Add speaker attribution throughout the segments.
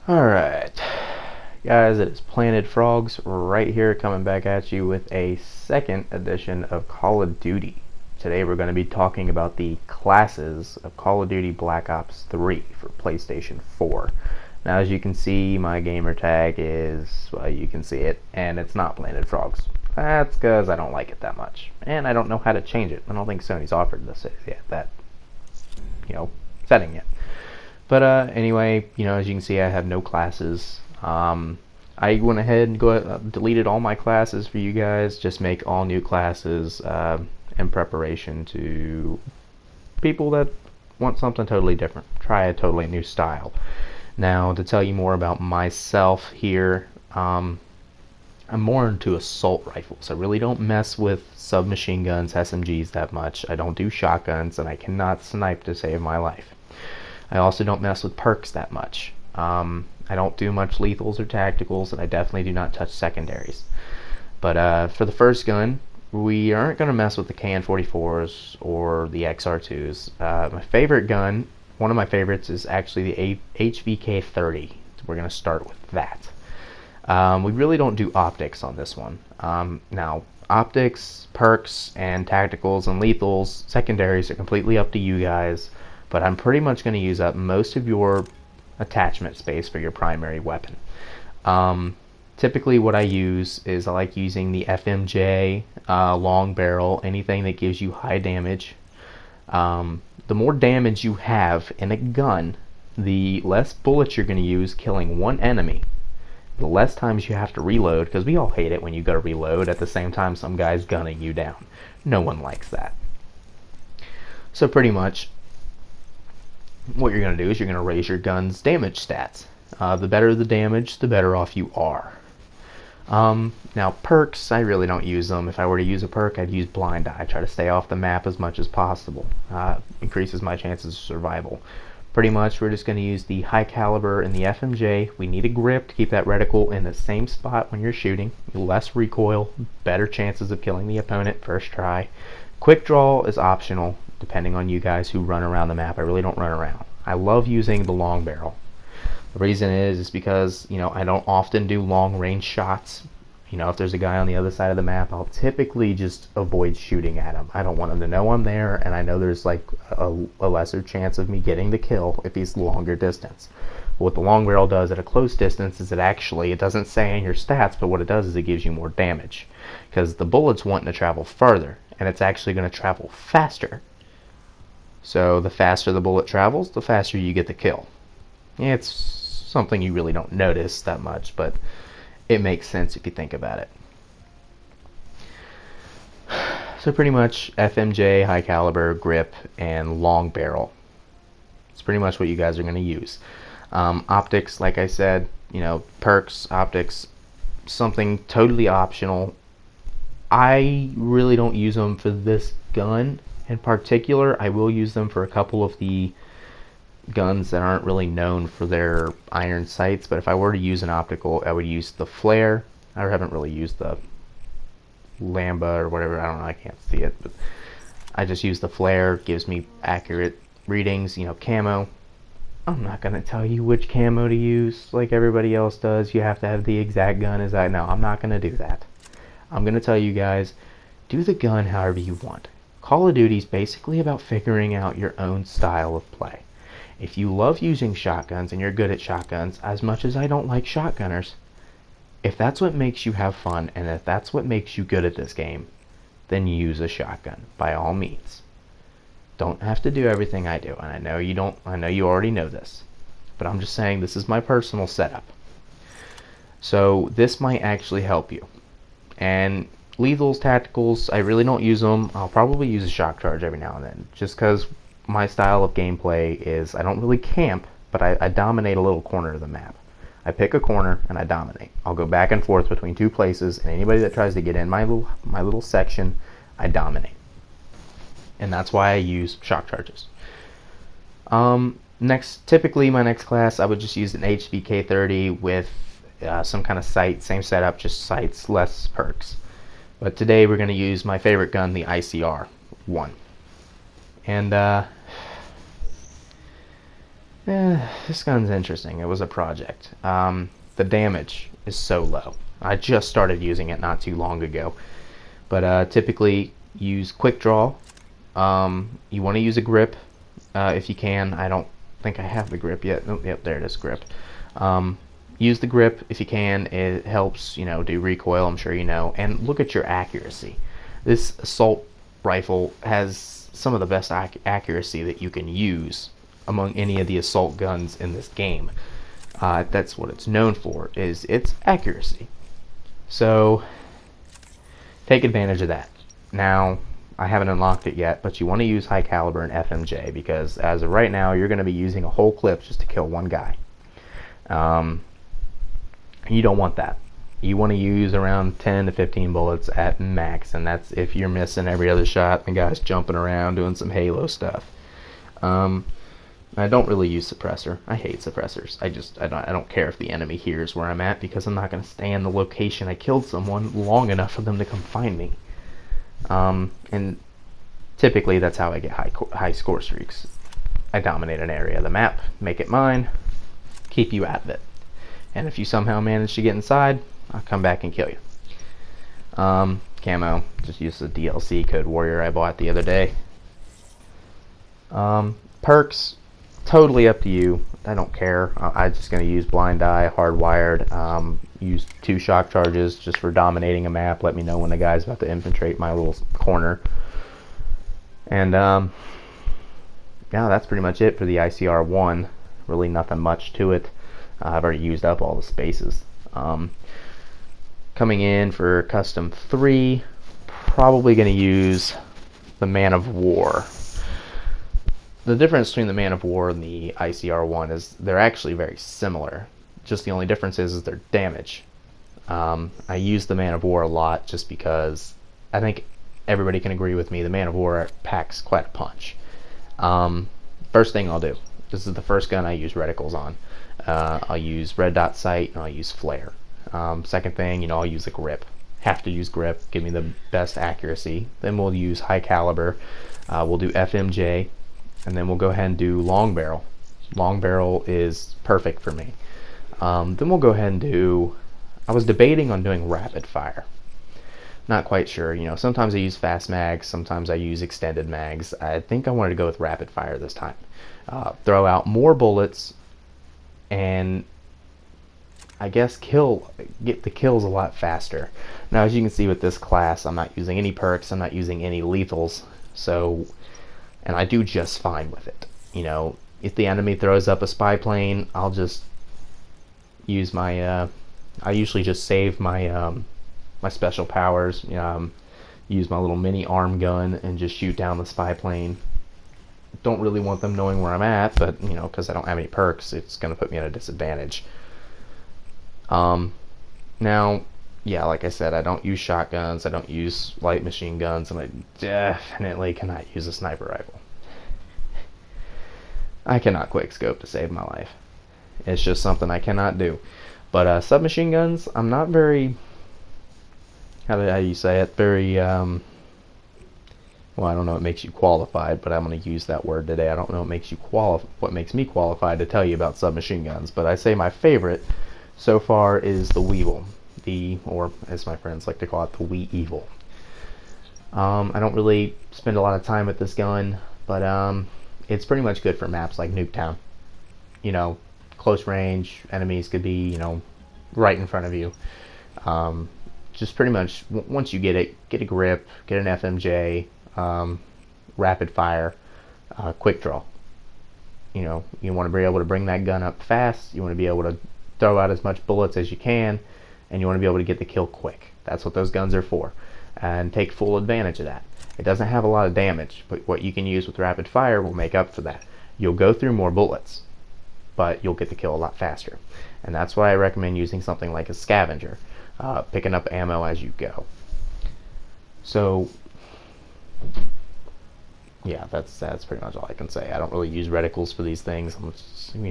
Speaker 1: Alright, guys, it is Planted Frogs right here coming back at you with a second edition of Call of Duty. Today we're going to be talking about the classes of Call of Duty Black Ops 3 for PlayStation 4. Now, as you can see, my gamer tag is, well, you can see it, and it's not Planted Frogs. That's because I don't like it that much, and I don't know how to change it. I don't think Sony's offered this yet, that, setting yet. But anyway, as you can see, I have no classes. I went ahead and deleted all my classes for you guys. Just make all new classes in preparation to people that want something totally different. Try a totally new style. Now, to tell you more about myself here, I'm more into assault rifles. I really don't mess with submachine guns, SMGs that much. I don't do shotguns, and I cannot snipe to save my life. I also don't mess with perks that much. I don't do much lethals or tacticals, and I definitely do not touch secondaries. But for the first gun, we aren't going to mess with the KN-44s or the XR2s. My favorite gun, one of my favorites, is actually the HVK-30. So we're going to start with that. We really don't do optics on this one. Now, optics, perks, and tacticals and lethals, secondaries are completely up to you guys. But I'm pretty much going to use up most of your attachment space for your primary weapon. Typically what I use is I like using the FMJ, long barrel, anything that gives you high damage. The more damage you have in a gun, the less bullets you're going to use killing one enemy. The less times you have to reload, because we all hate it when you go to reload at the same time some guy's gunning you down. No one likes that. So pretty much, what you're going to do is you're going to raise your gun's damage stats. The better the damage, the better off you are. Now, perks, I really don't use them. If I were to use a perk, I'd use Blind Eye. Try to stay off the map as much as possible. Increases my chances of survival. Pretty much, we're just going to use the high caliber and the FMJ. We need a grip to keep that reticle in the same spot when you're shooting. Less recoil, better chances of killing the opponent first try. Quick draw is optional, depending on you guys who run around the map. I really don't run around. I love using the long barrel. The reason is because, I don't often do long range shots. If there's a guy on the other side of the map, I'll typically just avoid shooting at him. I don't want him to know I'm there, and I know there's like a lesser chance of me getting the kill if he's longer distance. What the long barrel does at a close distance is it doesn't say in your stats, but what it does is it gives you more damage. Because the bullet's wanting to travel further, and it's actually going to travel faster. So the faster the bullet travels, the faster you get the kill. It's something you really don't notice that much, but it makes sense if you think about it. So pretty much FMJ, high caliber, grip, and long barrel. It's pretty much what you guys are going to use. Optics, like I said, perks, optics, something totally optional. I really don't use them for this gun in particular. I will use them for a couple of the guns that aren't really known for their iron sights, but if I were to use an optical, I would use the flare. I haven't really used the Lamba or whatever, I don't know, I can't see it, but I just use the flare. Gives me accurate readings. Camo, I'm not going to tell you which camo to use like everybody else does. You have to have the exact gun as I know. I'm not going to do that. I'm going to tell you guys, do the gun however you want. Call of Duty is basically about figuring out your own style of play. If you love using shotguns and you're good at shotguns, as much as I don't like shotgunners, if that's what makes you have fun and if that's what makes you good at this game, then use a shotgun by all means. Don't have to do everything I do, and I know you don't. I know you already know this, but I'm just saying this is my personal setup. So this might actually help you. And lethals, tacticals, I really don't use them. I'll probably use a shock charge every now and then, just because my style of gameplay is I don't really camp, but I dominate a little corner of the map. I pick a corner and I dominate. I'll go back and forth between two places, and anybody that tries to get in my little section, I dominate. And that's why I use shock charges. Typically my next class, I would just use an HVK-30 with some kind of sight, same setup, just sights, less perks. But today we're going to use my favorite gun, the ICR-1. And This gun's interesting. It was a project. The damage is so low. I just started using it not too long ago. But typically use quick draw. You want to use a grip if you can. I don't think I have the grip yet. Oh, yep, there it is, grip. Use the grip if you can. It helps, do recoil, I'm sure you know. And look at your accuracy. This assault rifle has some of the best accuracy that you can use among any of the assault guns in this game. That's what it's known for, is its accuracy. So take advantage of that. Now, I haven't unlocked it yet, but you want to use high caliber and FMJ, because as of right now, you're going to be using a whole clip just to kill one guy. You don't want that. You want to use around 10 to 15 bullets at max, and that's if you're missing every other shot and the guy's jumping around doing some Halo stuff. I don't really use suppressor. I hate suppressors. I don't care if the enemy hears where I'm at, because I'm not going to stay in the location I killed someone long enough for them to come find me. And typically that's how I get high score streaks. I dominate an area of the map, make it mine, keep you out of it. And if you somehow manage to get inside, I'll come back and kill you. Camo, just use the DLC Code Warrior I bought the other day. Perks, totally up to you. I don't care. I'm just going to use Blind Eye, Hardwired, use 2 shock charges just for dominating a map. Let me know when the guy's about to infiltrate my little corner. And yeah, that's pretty much it for the ICR 1. Really nothing much to it. I've already used up all the spaces. Coming in for custom 3, probably going to use the Man of War. The difference between the Man of War and the ICR 1 is they're actually very similar. Just the only difference is their damage. I use the Man of War a lot just because I think everybody can agree with me. The Man of War packs quite a punch. First thing I'll do, this is the first gun I use reticles on. I'll use red dot sight and I'll use flare. Second thing, I'll use a grip. Have to use grip, give me the best accuracy. Then we'll use high caliber. We'll do FMJ, and then we'll go ahead and do long barrel. Long barrel is perfect for me. Then we'll go ahead and do, I was debating on doing rapid fire. Not quite sure. Sometimes I use fast mags, sometimes I use extended mags. I think I wanted to go with rapid fire this time. Throw out more bullets and I guess get the kills a lot faster. Now, as you can see with this class, I'm not using any perks, I'm not using any lethals, and I do just fine with it. If the enemy throws up a spy plane, I'll just use my I usually just save my my special powers, use my little mini arm gun and just shoot down the spy plane. Don't really want them knowing where I'm at, but because I don't have any perks, it's going to put me at a disadvantage. Now, yeah, like I said, I don't use shotguns, I don't use light machine guns, and I definitely cannot use a sniper rifle. I cannot quick scope to save my life. It's just something I cannot do. But submachine guns, I'm not very, how do you say it, very, well, I don't know what makes you qualified, but I'm going to use that word today. I don't know what makes me qualified to tell you about submachine guns, but I say my favorite so far is the Weevil, or as my friends like to call it, the Wee Evil. I don't really spend a lot of time with this gun, but it's pretty much good for maps like Nuketown. Close range, enemies could be, right in front of you. Just pretty much, once you get it, get a grip, get an FMJ, rapid fire, quick draw. You want to be able to bring that gun up fast, you want to be able to throw out as much bullets as you can, and you want to be able to get the kill quick. That's what those guns are for, and take full advantage of that. It doesn't have a lot of damage, but what you can use with rapid fire will make up for that. You'll go through more bullets, but you'll get the kill a lot faster, and that's why I recommend using something like a scavenger, picking up ammo as you go. So yeah, that's pretty much all I can say. I don't really use reticles for these things.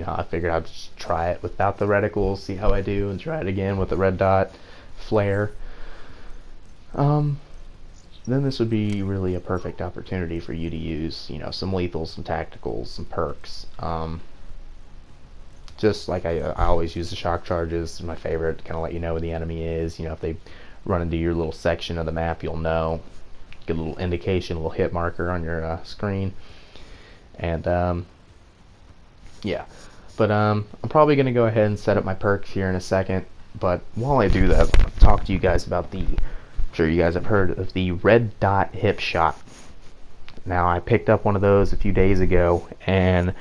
Speaker 1: I figured I'd just try it without the reticles, see how I do, and try it again with the red dot flare. Then this would be really a perfect opportunity for you to use, some lethals, some tacticals, some perks. just like I always use the shock charges. It's my favorite to kind of let you know where the enemy is. You know, if they run into your little section of the map, you'll know. Get a little indication, a little hit marker on your screen. And yeah, but I'm probably gonna go ahead and set up my perks here in a second. But while I do that, I'll talk to you guys about I'm sure you guys have heard of the red dot hip shot. Now, I picked up one of those a few days ago, and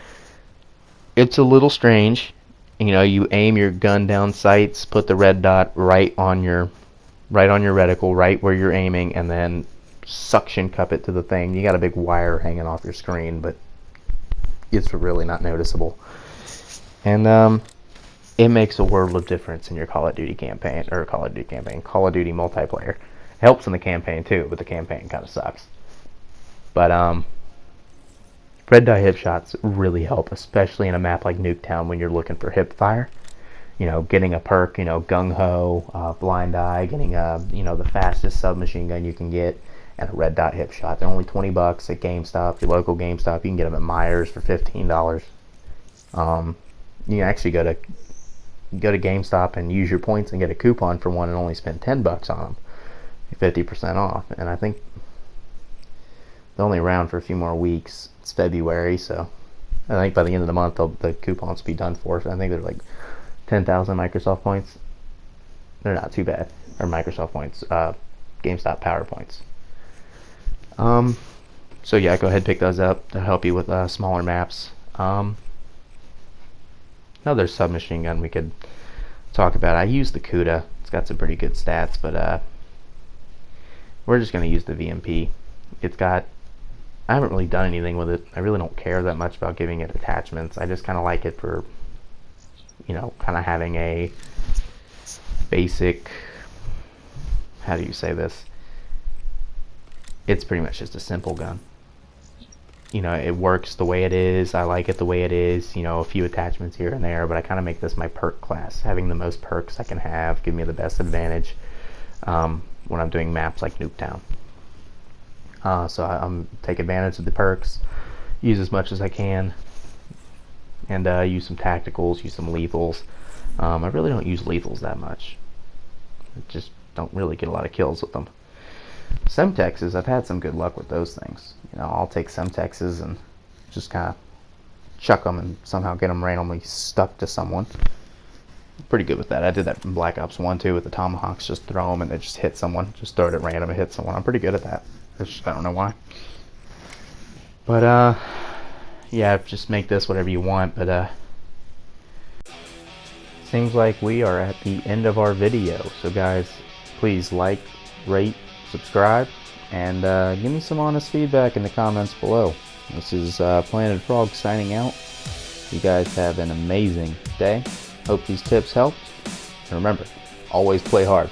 Speaker 1: it's a little strange. You know, you aim your gun down sights, put the red dot right on your reticle, right where you're aiming, and then suction cup it to the thing. You got a big wire hanging off your screen, but it's really not noticeable. And it makes a world of difference in your Call of Duty multiplayer. It helps in the campaign too, but the campaign kind of sucks. But red dot hip shots really help, especially in a map like Nuketown when you're looking for hip fire. You know, getting a perk, you know, gung ho, blind eye, getting the fastest submachine gun you can get, and a red dot hip shot. They're only $20 at GameStop, your local GameStop. You can get them at Myers for $15. You can actually go to GameStop and use your points and get a coupon for one and only spend $10 on them, 50% off. And I think they're only around for a few more weeks. It's February, so I think by the end of the month the coupons will be done for. I think they're like 10,000 Microsoft points. They're not too bad. Or Microsoft points, GameStop Power points. So yeah, go ahead and pick those up to help you with smaller maps. Another submachine gun we could talk about. I use the Cuda. It's got some pretty good stats, but we're just going to use the VMP. I haven't really done anything with it. I really don't care that much about giving it attachments. I just kind of like it for, you know, kind of having a basic, how do you say this? It's pretty much just a simple gun. You know, it works the way it is. I like it the way it is. You know, a few attachments here and there, but I kind of make this my perk class. Having the most perks I can have give me the best advantage when I'm doing maps like Nuketown. So I'm take advantage of the perks, use as much as I can, and use some tacticals, use some lethals. I really don't use lethals that much. I just don't really get a lot of kills with them. Semtexes, I've had some good luck with those things. You know, I'll take Semtexes and just kind of chuck them and somehow get them randomly stuck to someone. Pretty good with that. I did that in Black Ops 1 too with the Tomahawks. Just throw them and they just hit someone. Just throw it at random and hit someone. I'm pretty good at that. I don't know why. But yeah, just make this whatever you want. But seems like we are at the end of our video. So guys, please like, rate, subscribe, and give me some honest feedback in the comments below. This is Planet Frog signing out. You guys have an amazing day. Hope these tips helped. And remember, always play hard.